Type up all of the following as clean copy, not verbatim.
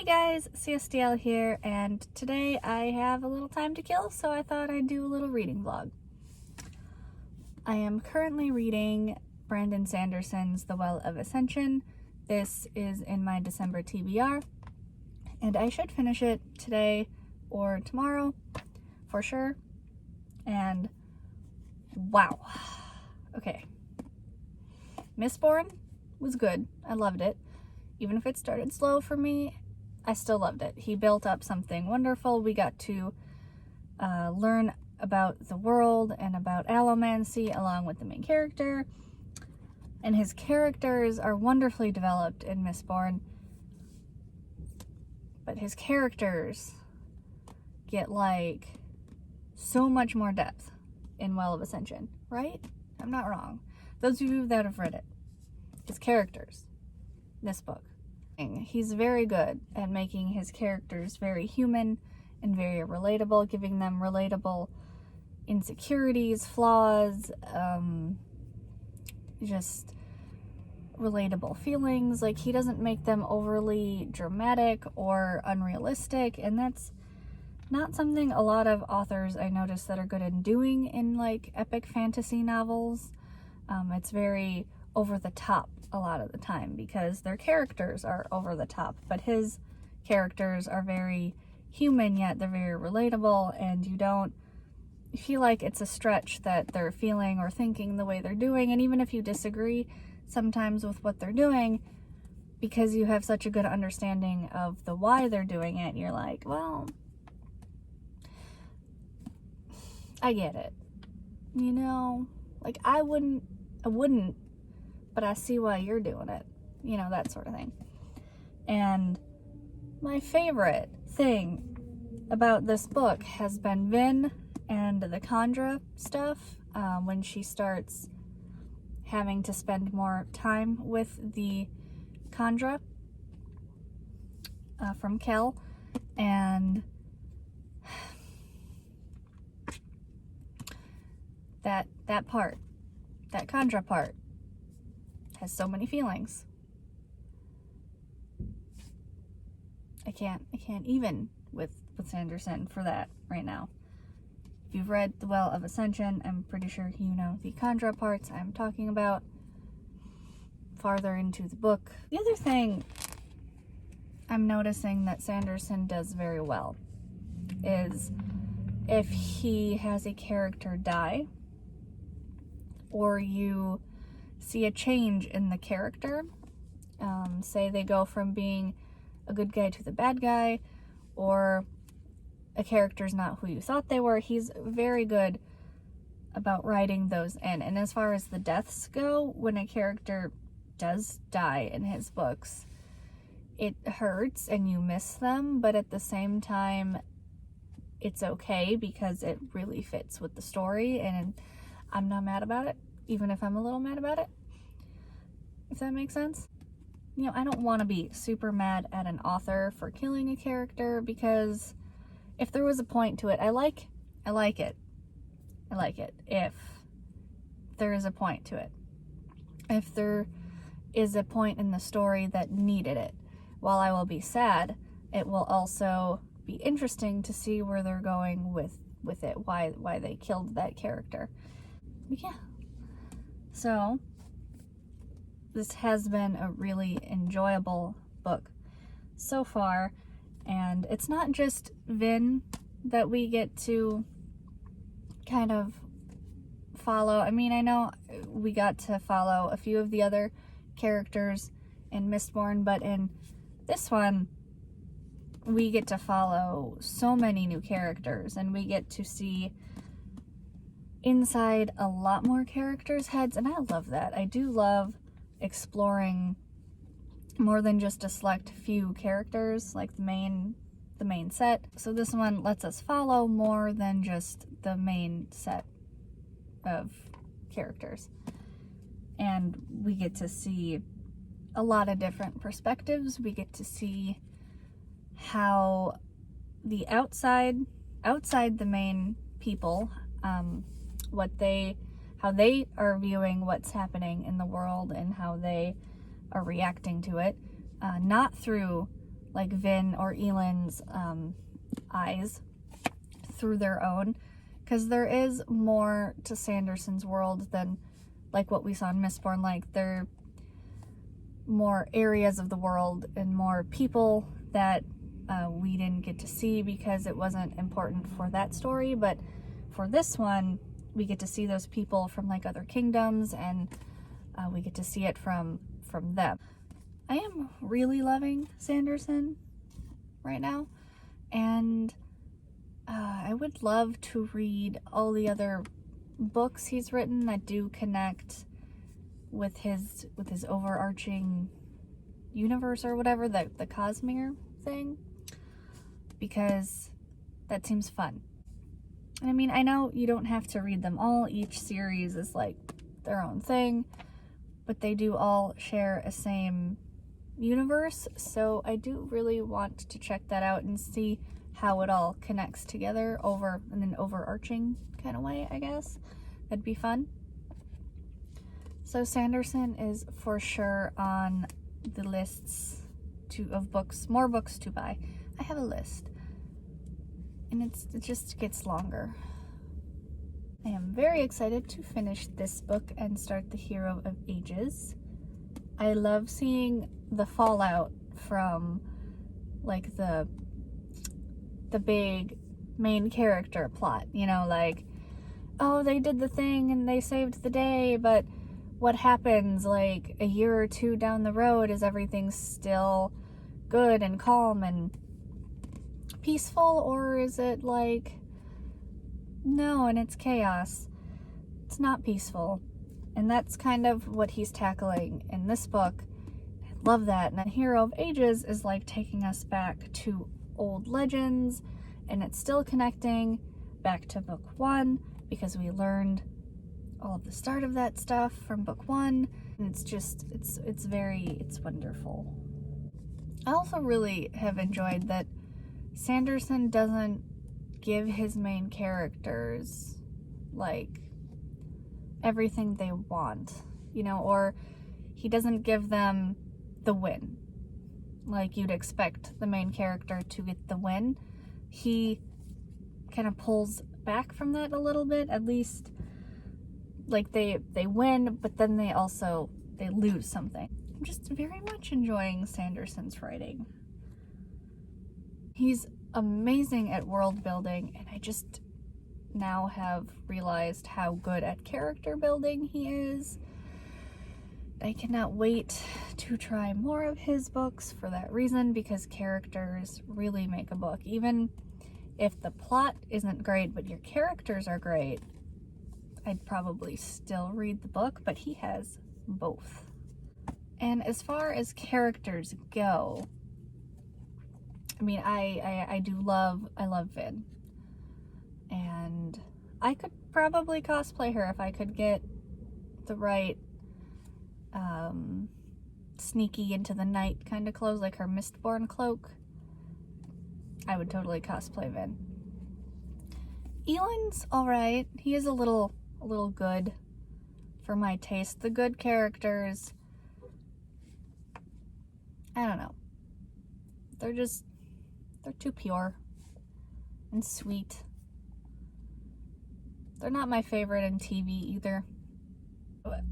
guys, CSDL here, and today I have a little time to kill, so I thought I'd do a little reading vlog. I am currently reading Brandon Sanderson's The Well of Ascension. This is in my December TBR, and I should finish it today or tomorrow for sure. And wow. Okay. Mistborn was good. I loved it. Even if it started slow for me, I still loved it. He built up something wonderful. We got to learn about the world and about allomancy along with the main character. And his characters are wonderfully developed in Mistborn. But his characters get like so much more depth in Well of Ascension, right? I'm not wrong. Those of you that have read it, his characters, this book. He's very good at making his characters very human and very relatable, giving them relatable insecurities, flaws, just relatable feelings. Like, he doesn't make them overly dramatic or unrealistic, and that's not something a lot of authors I notice that are good at doing in like epic fantasy novels. It's very over the top a lot of the time because their characters are over the top, but his characters are very human, yet they're very relatable, and you don't feel like it's a stretch that they're feeling or thinking the way they're doing. And even if you disagree sometimes with what they're doing, because you have such a good understanding of the why they're doing it, you're like, well, I get it, you know, like I wouldn't, but I see why you're doing it, you know, that sort of thing. And my favorite thing about this book has been Vin and the Kandra stuff, when she starts having to spend more time with the Kandra from Kel, and that Kandra part has so many feelings. I can't even with Sanderson for that right now. If you've read The Well of Ascension, I'm pretty sure you know the Kandra parts I'm talking about farther into the book. The other thing I'm noticing that Sanderson does very well is if he has a character die, or you see a change in the character, say they go from being a good guy to the bad guy, or a character's not who you thought they were, he's very good about writing those in. And as far as the deaths go, when a character does die in his books, it hurts and you miss them, but at the same time it's okay because it really fits with the story, and I'm not mad about it, even if I'm a little mad about it, if that makes sense. You know, I don't want to be super mad at an author for killing a character, because if there was a point to it, I like it if there is a point to it. If there is a point in the story that needed it. While I will be sad, it will also be interesting to see where they're going with it, why they killed that character. But yeah. So, this has been a really enjoyable book so far, and it's not just Vin that we get to kind of follow. I mean, I know we got to follow a few of the other characters in Mistborn, but in this one, we get to follow so many new characters, and we get to see inside a lot more characters' heads, and I love that. I do love exploring more than just a select few characters, like the main set. So this one lets us follow more than just the main set of characters, and we get to see a lot of different perspectives. We get to see how the outside the main people, how they are viewing what's happening in the world and how they are reacting to it, not through like Vin or Elend's eyes through their own, because there is more to Sanderson's world than like what we saw in Mistborn. Like, there are more areas of the world and more people that we didn't get to see because it wasn't important for that story, but for this one we get to see those people from like other kingdoms, and we get to see it from them. I am really loving Sanderson right now, and I would love to read all the other books he's written that do connect with his overarching universe or whatever, the Cosmere thing, because that seems fun. And I mean, I know you don't have to read them all. Each series is like their own thing, but they do all share a same universe, so I do really want to check that out and see how it all connects together in an overarching kind of way, I guess. That'd be fun. So Sanderson is for sure on the lists of books, more books to buy. I have a list, and it just gets longer. I am very excited to finish this book and start The Hero of Ages. I love seeing the fallout from like the big main character plot, you know, like, oh, they did the thing and they saved the day, but what happens like a year or two down the road? Is everything still good and calm and peaceful, or is it like, no, and it's chaos? It's not peaceful. And that's kind of what he's tackling in this book. I love that. And The Hero of Ages is like taking us back to old legends, and it's still connecting back to book one, because we learned all of the start of that stuff from book one, and it's wonderful. I also really have enjoyed that Sanderson doesn't give his main characters like everything they want, you know, or he doesn't give them the win like you'd expect the main character to get the win. He kind of pulls back from that a little bit, at least. Like, they win, but then they lose something. I'm just very much enjoying Sanderson's writing. He's amazing at world building, and I just now have realized how good at character building he is. I cannot wait to try more of his books for that reason, because characters really make a book. Even if the plot isn't great, but your characters are great, I'd probably still read the book, but he has both. And as far as characters go, I mean, I love Vin. And I could probably cosplay her if I could get the right sneaky into the night kind of clothes, like her Mistborn cloak. I would totally cosplay Vin. Elend's alright. He is a little good for my taste. The good characters, I don't know. They're too pure and sweet. They're not my favorite in TV either.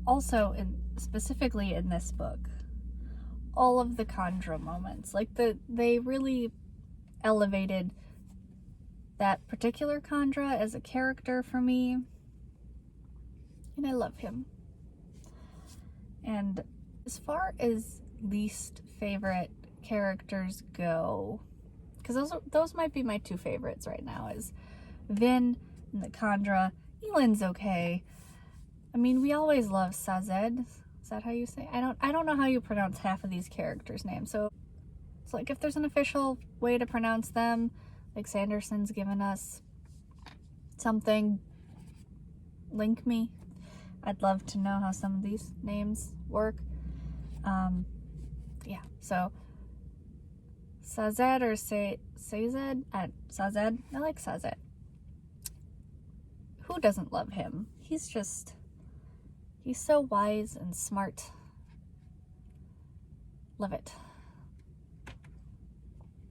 Also, specifically in this book, all of the Kandra moments, like they really elevated that particular Kandra as a character for me, and I love him. And as far as least favorite characters go, because those might be my two favorites right now, is Vin and the Kandra. Elend's okay. I mean, we always love Sazed. Is that how you say? I don't know how you pronounce half of these characters' names. So it's like, if there's an official way to pronounce them, like Sanderson's given us something, link me. I'd love to know how some of these names work. Yeah, so Sazed or Sazed? Sazed? I like Sazed. Who doesn't love him? He's so wise and smart. Love it.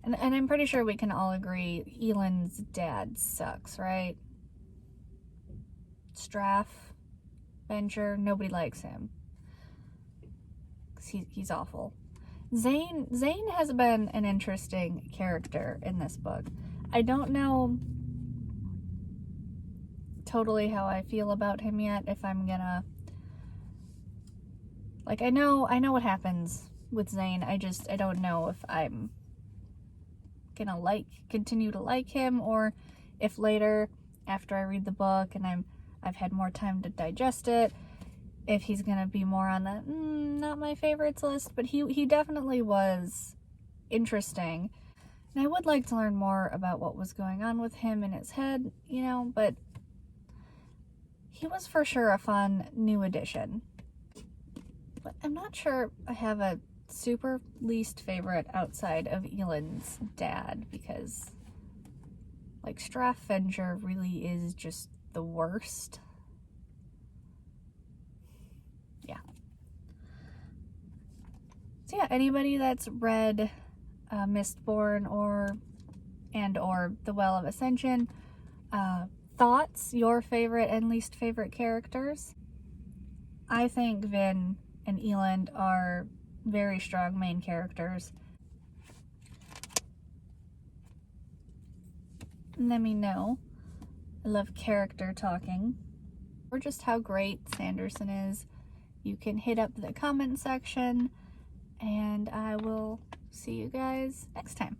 And I'm pretty sure we can all agree Elend's dad sucks, right? Straff, Bencher, nobody likes him. He's awful. Zane has been an interesting character in this book. I don't know totally how I feel about him yet, if I'm gonna... Like, I know what happens with Zane. I don't know if I'm gonna continue to like him, or if later, after I read the book and I've had more time to digest it, if he's gonna be more on the not my favorites list. But he definitely was interesting, and I would like to learn more about what was going on with him in his head, you know, but he was for sure a fun new addition. But I'm not sure I have a super least favorite outside of Elend's dad, because like Straff Venger really is just the worst. Yeah. So yeah, anybody that's read Mistborn or The Well of Ascension, thoughts, your favorite and least favorite characters? I think Vin and Elend are very strong main characters. Let me know. I love character talking. Or just how great Sanderson is. You can hit up the comment section, and I will see you guys next time.